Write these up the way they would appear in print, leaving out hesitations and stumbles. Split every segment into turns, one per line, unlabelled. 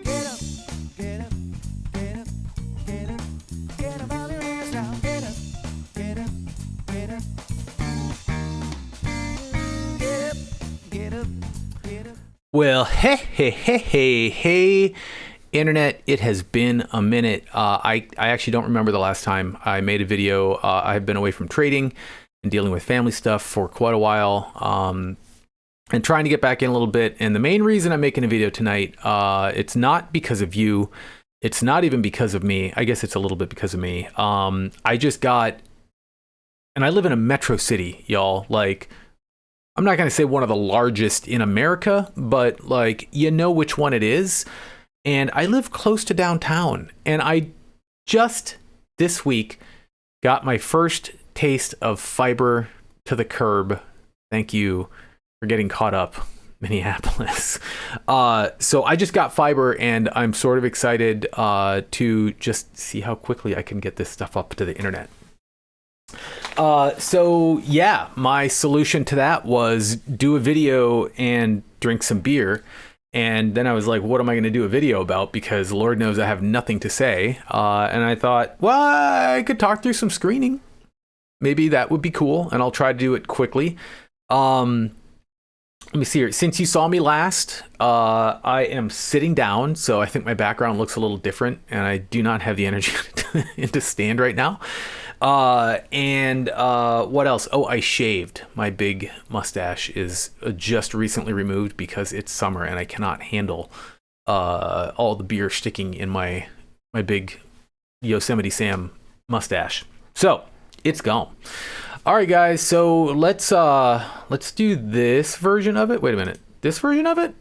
Get up, get up, get up, get up, get up on your ass now. Get up, get up, get up. Get up, get up, get up.
Well, hey, Internet, it has been a minute. I actually don't remember the last time I made a video. I've been away from trading and dealing with family stuff for quite a while, and trying to get back in a little bit. And the main reason I'm making a video tonight, it's not because of you. It's not even because of me. I guess it's a little bit because of me. I just got, and I live in a metro city, y'all. Like, I'm not going to say one of the largest in America, but like, you know which one it is. And I live close to downtown. And I just this week got my first taste of fiber to the curb. Thank you for getting caught up, Minneapolis. So I just got fiber, and I'm sort of excited to just see how quickly I can get this stuff up to the internet. So yeah, my solution to that was do a video and drink some beer. And then I was like, what am I going to do a video about? Because Lord knows I have nothing to say. And I thought, well, I could talk through some screening. Maybe that would be cool. And I'll try to do it quickly. Let me see here. Since you saw me last, I am sitting down. So I think my background looks a little different. And I do not have the energy to stand right now. And what else? Oh, I shaved. My big mustache is just recently removed because it's summer and I cannot handle all the beer sticking in my big Yosemite Sam mustache. So it's gone. All right, guys. So let's do this version of it. Wait a minute. This version of it?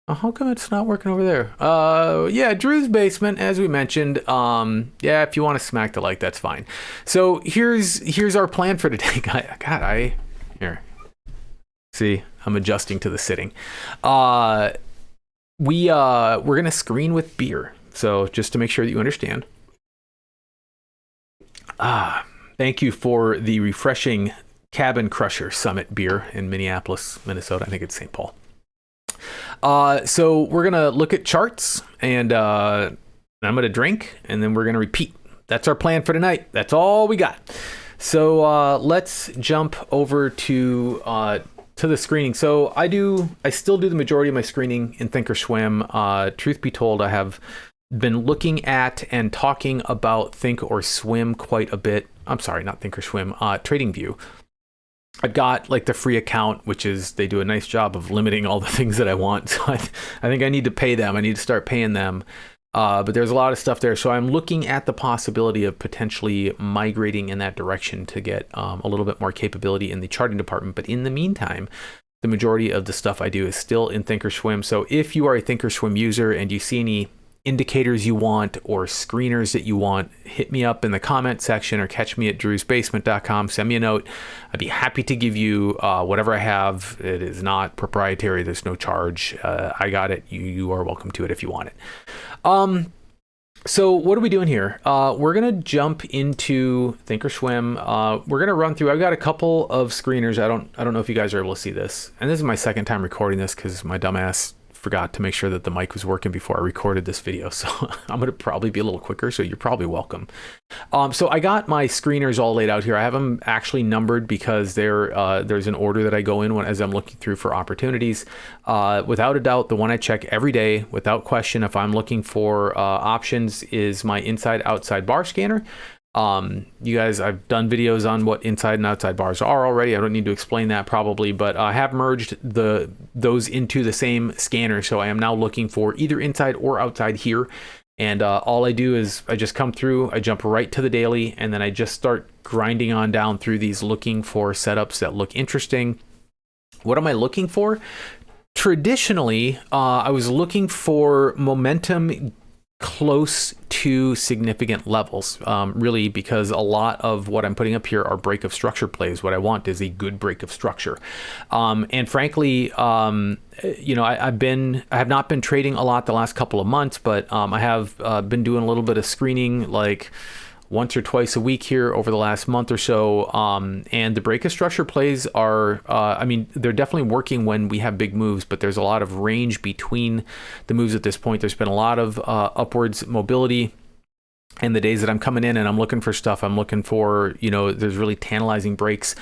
How come it's not working over there? Yeah, Drew's Basement, as we mentioned. Yeah, if you want to smack the like, that's fine. So here's our plan for today. God, here. See, I'm adjusting to the sitting. We're gonna screen with beer. So just to make sure that you understand. Thank you for the refreshing Cabin Crusher Summit beer in Minneapolis, Minnesota. I think it's St. Paul. So we're going to look at charts, and I'm going to drink, and then we're going to repeat. That's our plan for tonight. That's all we got. So let's jump over to the screening. So I still do the majority of my screening in Thinkorswim. Truth be told, I have been looking at and talking about Thinkorswim quite a bit. I'm sorry, not Thinkorswim, TradingView. I've got like the free account, which is, they do a nice job of limiting all the things that I want. So I think I need to pay them. I need to start paying them. But there's a lot of stuff there. So I'm looking at the possibility of potentially migrating in that direction to get a little bit more capability in the charting department. But in the meantime, the majority of the stuff I do is still in Thinkorswim. So if you are a Thinkorswim user and you see any indicators you want or screeners that you want, hit me up in the comment section or catch me at drewsbasement.com. Send me a note. I'd be happy to give you whatever I have. It is not proprietary. There's no charge. I got it. You are welcome to it if you want it. So what are we doing here? We're going to jump into Thinkorswim. We're going to run through. I've got a couple of screeners. I don't know if you guys are able to see this. And this is my second time recording this because my dumbass forgot to make sure that the mic was working before I recorded this video. So I'm going to probably be a little quicker. So you're probably welcome. So I got my screeners all laid out here. I have them actually numbered because there's an order that I go in as I'm looking through for opportunities. Without a doubt, the one I check every day without question, if I'm looking for options, is my inside outside bar scanner. You guys, I've done videos on what inside and outside bars are already. I don't need to explain that probably, but I have merged those into the same scanner. So I am now looking for either inside or outside here. And all I do is I just come through, I jump right to the daily, and then I just start grinding on down through these looking for setups that look interesting. What am I looking for? Traditionally, I was looking for momentum close to significant levels, really, because a lot of what I'm putting up here are break of structure plays. What I want is a good break of structure. And frankly, I have not been trading a lot the last couple of months, but I have been doing a little bit of screening, like once or twice a week here over the last month or so. And the break of structure plays are, I mean, they're definitely working when we have big moves, but there's a lot of range between the moves at this point. There's been a lot of upwards mobility. And the days that I'm coming in and I'm looking for stuff, I'm looking for, there's really tantalizing breaks,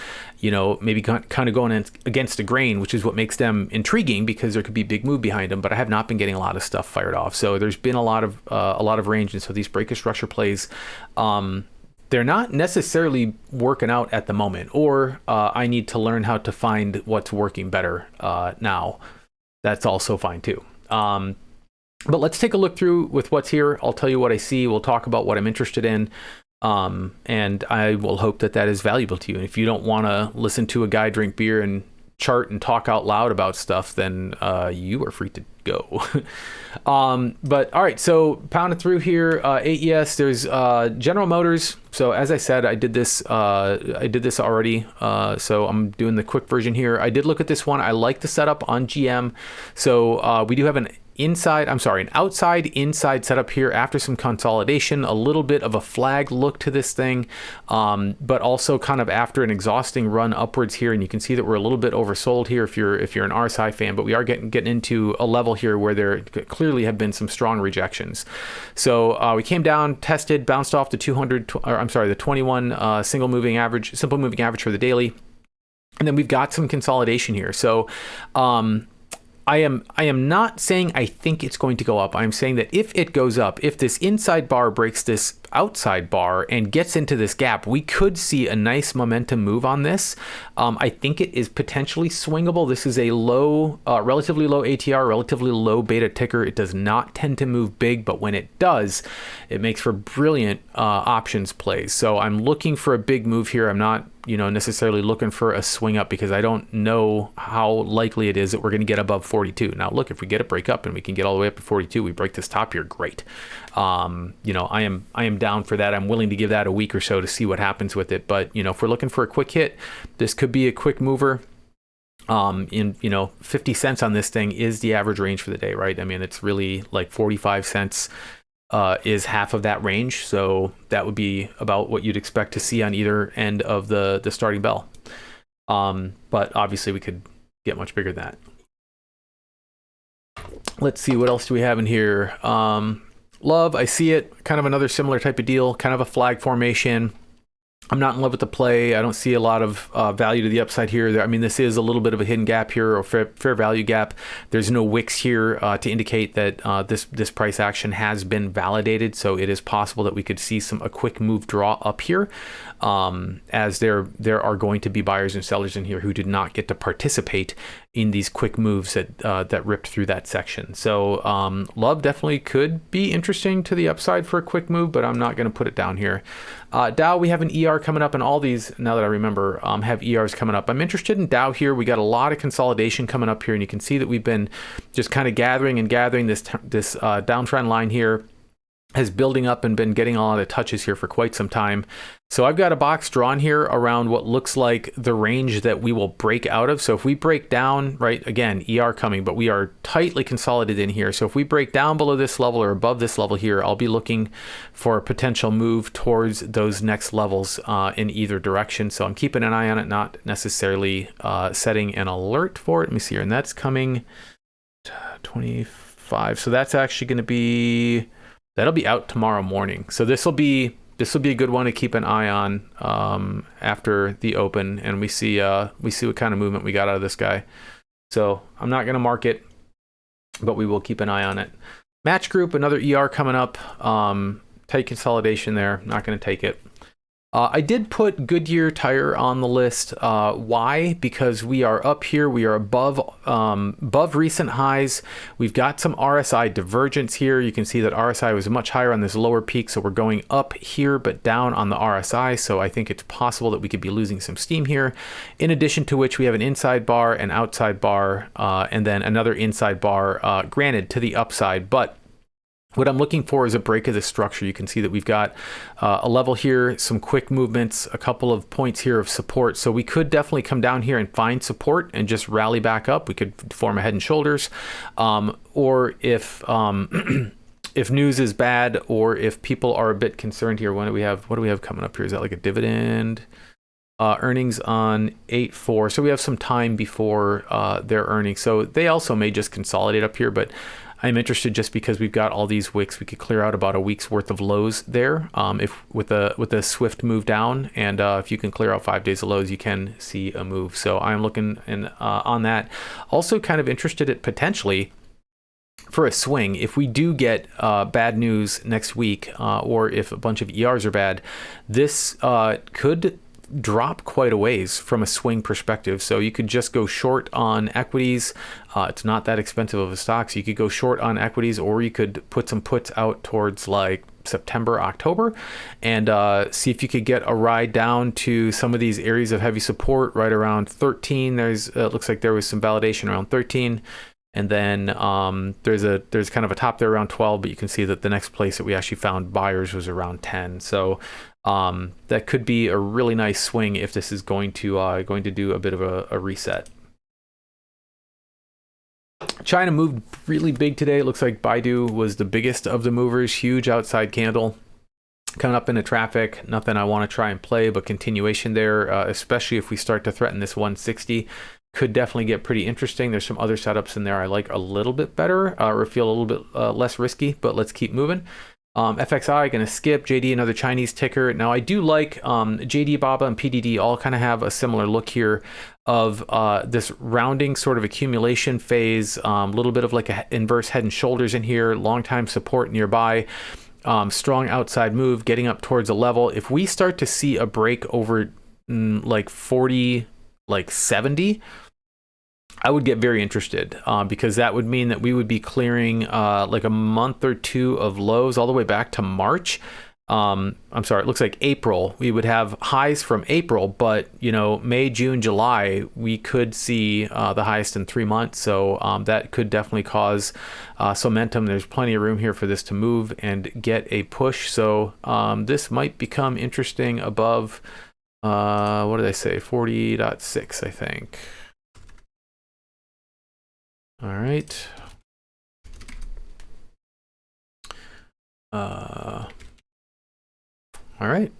maybe kind of going against the grain, which is what makes them intriguing because there could be big move behind them. But I have not been getting a lot of stuff fired off. So there's been a lot of range. And so these break of structure plays, they're not necessarily working out at the moment, or I need to learn how to find what's working better now. That's also fine too. But let's take a look through with what's here. I'll tell you what I see. We'll talk about what I'm interested in. And I will hope that that is valuable to you. And if you don't want to listen to a guy drink beer and chart and talk out loud about stuff, then you are free to go. But all right, so pounding through here, AES, there's General Motors. So as I said, I did this already. So I'm doing the quick version here. I did look at this one. I like the setup on GM. So we do have an outside inside setup here after some consolidation, a little bit of a flag look to this thing, but also kind of after an exhausting run upwards here. And you can see that we're a little bit oversold here if you're an RSI fan, but we are getting into a level here where there clearly have been some strong rejections. So we came down, tested, bounced off the 21 simple moving average for the daily. And then we've got some consolidation here. So, I am not saying I think it's going to go up. I'm saying that if it goes up, if this inside bar breaks this outside bar and gets into this gap, we could see a nice momentum move on this. I think it is potentially swingable. This is a relatively low ATR, relatively low beta ticker. It does not tend to move big, but when it does, it makes for brilliant options plays. So I'm looking for a big move here. I'm not necessarily looking for a swing up because I don't know how likely it is that we're going to get above 42. Now, look, if we get a break up and we can get all the way up to 42, we break this top here, great. I am down for that. I'm willing to give that a week or so to see what happens with it. But, if we're looking for a quick hit, this could be a quick mover. 50 cents on this thing is the average range for the day, right? I mean, it's really like 45 cents is half of that range. So that would be about what you'd expect to see on either end of the starting bell. But obviously we could get much bigger than that. Let's see, what else do we have in here? Love, I see it, kind of another similar type of deal, kind of a flag formation. I'm not in love with the play. I don't see a lot of value to the upside here. I mean, this is a little bit of a hidden gap here, or fair value gap. There's no wicks here to indicate that this price action has been validated. So it is possible that we could see a quick move draw up here, as there are going to be buyers and sellers in here who did not get to participate in these quick moves that ripped through that section. So love definitely could be interesting to the upside for a quick move, but I'm not going to put it down here. Dow, we have an ER coming up, and all these, now that I remember, have ERs coming up. I'm interested in Dow here. We got a lot of consolidation coming up here, and you can see that we've been just kind of gathering this downtrend line here has building up and been getting a lot of touches here for quite some time. So I've got a box drawn here around what looks like the range that we will break out of. So if we break down, right, again, ER coming, but we are tightly consolidated in here. So if we break down below this level or above this level here, I'll be looking for a potential move towards those next levels in either direction. So I'm keeping an eye on it, not necessarily setting an alert for it. Let me see here. And that's coming 25. So that's actually going to be, that'll be out tomorrow morning. So this will be a good one to keep an eye on after the open, and we see what kind of movement we got out of this guy. So I'm not going to mark it, but we will keep an eye on it. Match group, another ER coming up. Tight consolidation there. Not going to take it. I did put Goodyear Tire on the list. Why? Because we are up here. We are above recent highs. We've got some RSI divergence here. You can see that RSI was much higher on this lower peak, so we're going up here but down on the RSI. So I think it's possible that we could be losing some steam here. In addition to which, we have an inside bar, an outside bar, and then another inside bar, granted to the upside, but what I'm looking for is a break of the structure. You can see that we've got a level here, some quick movements, a couple of points here of support. So we could definitely come down here and find support and just rally back up. We could form a head and shoulders. Or if if news is bad or if people are a bit concerned here. What do we have coming up here? Is that like a dividend? Earnings on 8/4, so we have some time before their earnings. So they also may just consolidate up here, but I'm interested just because we've got all these wicks. We could clear out about a week's worth of lows there, if with a swift move down, and if you can clear out 5 days of lows, you can see a move. So I'm looking on that. Also, kind of interested at potentially for a swing. If we do get bad news next week, or if a bunch of ERs are bad, this could drop quite a ways from a swing perspective. So you could just go short on equities. It's not that expensive of a stock, so you could go short on equities, or you could put some puts out towards like September, October, and see if you could get a ride down to some of these areas of heavy support right around 13. There's looks like there was some validation around 13. And then there's kind of a top there around 12, but you can see that the next place that we actually found buyers was around 10. So that could be a really nice swing if this is going to do a bit of a reset. China moved really big today. It looks like Baidu was the biggest of the movers. Huge outside candle coming up into traffic. Nothing I want to try and play, but continuation there, especially if we start to threaten this 160. Could definitely get pretty interesting. There's some other setups in there I like a little bit better, or feel a little bit less risky, but let's keep moving. FXI, going to skip. JD, another Chinese ticker. Now, I do like JD, BABA, and PDD all kind of have a similar look here of this rounding sort of accumulation phase, a little bit of like a inverse head and shoulders in here, long time support nearby. Strong outside move, getting up towards a level. If we start to see a break over like 40, like 70, I would get very interested, because that would mean that we would be clearing like a month or two of lows all the way back to March. I'm sorry, it looks like April. We would have highs from April, but May, June, July, we could see the highest in 3 months. So that could definitely cause some momentum. There's plenty of room here for this to move and get a push. So this might become interesting above, what did I say? 40.6, I think. All right. All right.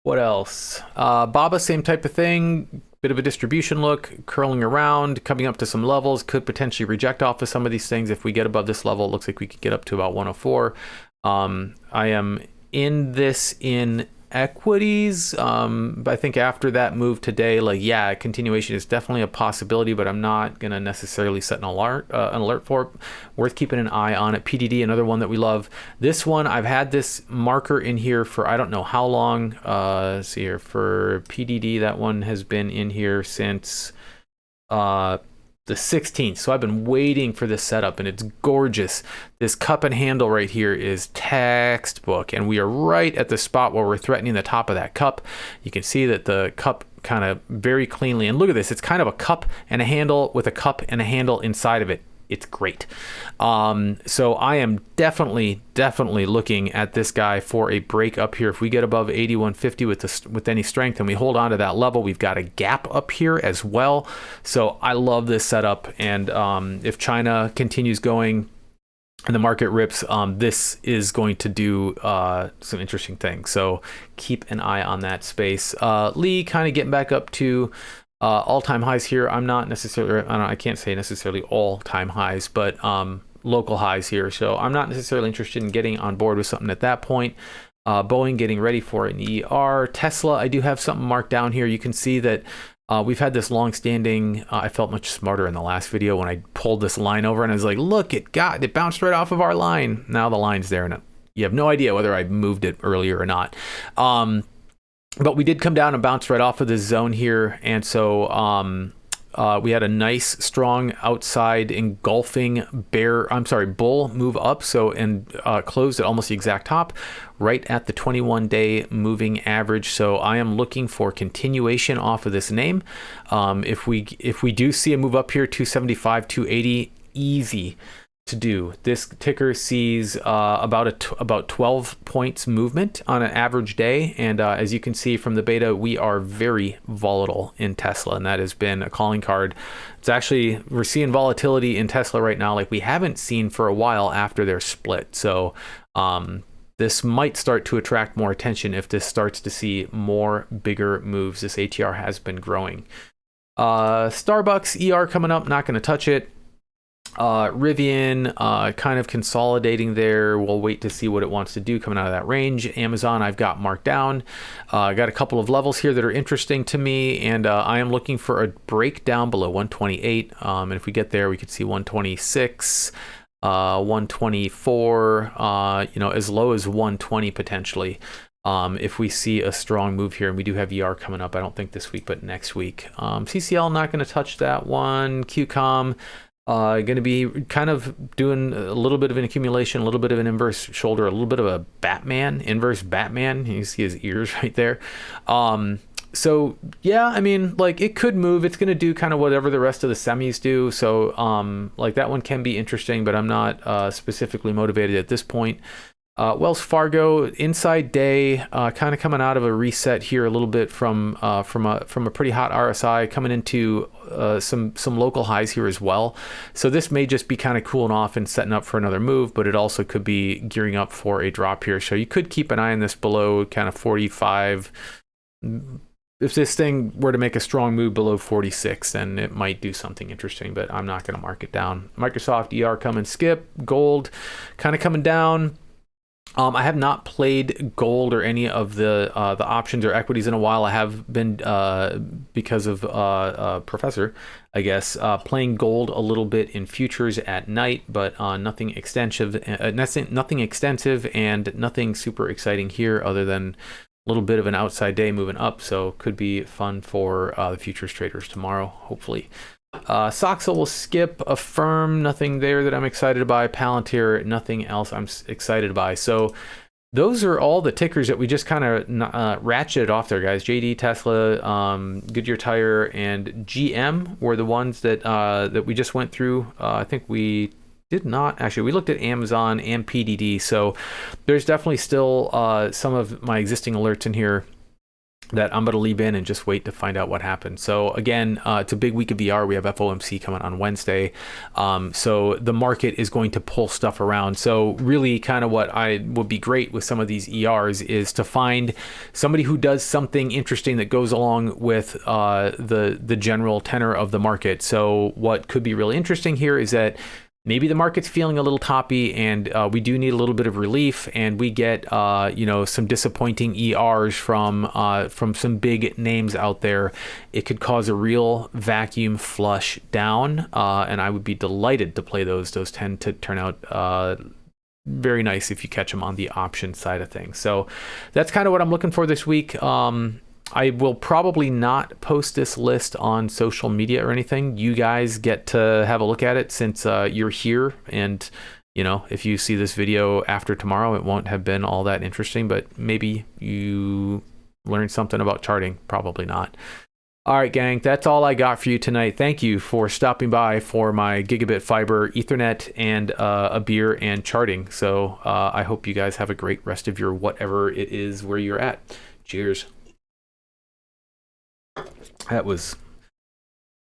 What else? BABA, same type of thing. Bit of a distribution look, curling around, coming up to some levels. Could potentially reject off of some of these things. If we get above this level, it looks like we could get up to about 104. I am in this in equities, but I think after that move today, continuation is definitely a possibility, but I'm not gonna necessarily set an alert for it. Worth keeping an eye on it. PDD, another one that we love. This one, I've had this marker in here for I don't know how long. Let's see here, for PDD, that one has been in here since the 16th. So I've been waiting for this setup, and it's gorgeous. This cup and handle right here is textbook, and we are right at the spot where we're threatening the top of that cup. You can see that the cup kind of very cleanly, and look at this, it's kind of a cup and a handle with a cup and a handle inside of it. It's great. So I am definitely looking at this guy for a break up here. If we get above 8150 with any strength and we hold on to that level, we've got a gap up here as well. So I love this setup. And if China continues going and the market rips, this is going to do some interesting things. So keep an eye on that space. Lee kind of getting back up to all-time highs here. I'm not necessarily, I can't say necessarily all-time highs, but local highs here. So I'm not necessarily interested in getting on board with something at that point. Boeing getting ready for an ER. Tesla, I do have something marked down here. You can see that we've had this long-standing, I felt much smarter in the last video when I pulled this line over and I was like, look, it bounced right off of our line. Now the line's there and you have no idea whether I moved it earlier or not. But we did come down and bounce right off of this zone here. And so we had a nice, strong outside engulfing bull move up. So, and closed at almost the exact top, right at the 21-day moving average. So I am looking for continuation off of this name. If we do see a move up here, 275, 280, easy. to do. This ticker sees about 12 points movement on an average day, and as you can see from the beta, we are very volatile in Tesla, and that has been a calling card. It's actually, we're seeing volatility in Tesla right now like we haven't seen for a while after their split. So this might start to attract more attention if this starts to see more bigger moves. This ATR has been growing. Starbucks ER coming up, not going to touch it. Rivian kind of consolidating there. We'll wait to see what it wants to do coming out of that range. Amazon I've got marked down. Got a couple of levels here that are interesting to me, and I am looking for a breakdown below 128. And if we get there, we could see 126, 124, as low as 120 potentially. If we see a strong move here, and we do have ER coming up, I don't think this week, but next week. CCL, not going to touch that one. QCOM, going to be kind of doing a little bit of an accumulation, a little bit of an inverse shoulder, a little bit of a inverse Batman. You see his ears right there. So yeah, I mean, like, it could move. It's going to do kind of whatever the rest of the semis do. So like, that one can be interesting, but I'm not specifically motivated at this point. Wells Fargo inside day, kind of coming out of a reset here a little bit from a pretty hot RSI, coming into some local highs here as well. So this may just be kind of cooling off and setting up for another move, but it also could be gearing up for a drop here. So you could keep an eye on this below kind of 45. If this thing were to make a strong move below 46, then it might do something interesting, but I'm not going to mark it down. Microsoft ER coming, skip. Gold kind of coming down. I have not played gold or any of the options or equities in a while. I have been, because of Professor, I guess, playing gold a little bit in futures at night, but nothing extensive, and nothing super exciting here other than a little bit of an outside day moving up. So could be fun for the futures traders tomorrow, hopefully. Soxel will skip. Affirm, nothing there that I'm excited by. Palantir, nothing else I'm excited by. So those are all the tickers that we just kind of ratcheted off there, guys. JD, Tesla, Goodyear Tire, and GM were the ones that we just went through. I think we did not actually. We looked at Amazon and PDD. So there's definitely still some of my existing alerts in here that I'm going to leave in and just wait to find out what happens. So again, it's a big week of VR. We have FOMC coming on Wednesday. So the market is going to pull stuff around. So really kind of what I would be great with some of these ERs is to find somebody who does something interesting that goes along with the general tenor of the market. So what could be really interesting here is that maybe the market's feeling a little toppy, and we do need a little bit of relief, and we get some disappointing ERs from some big names out there. It could cause a real vacuum flush down, and I would be delighted to play those. Those tend to turn out very nice if you catch them on the option side of things. So that's kind of what I'm looking for this week. I will probably not post this list on social media or anything. You guys get to have a look at it since you're here. And, if you see this video after tomorrow, it won't have been all that interesting, but maybe you learned something about charting. Probably not. All right, gang, that's all I got for you tonight. Thank you for stopping by for my gigabit fiber Ethernet and a beer and charting. So I hope you guys have a great rest of your whatever it is where you're at. Cheers. That was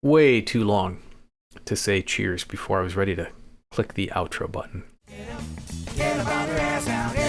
way too long to say cheers before I was ready to click the outro button.
Get up on your ass now.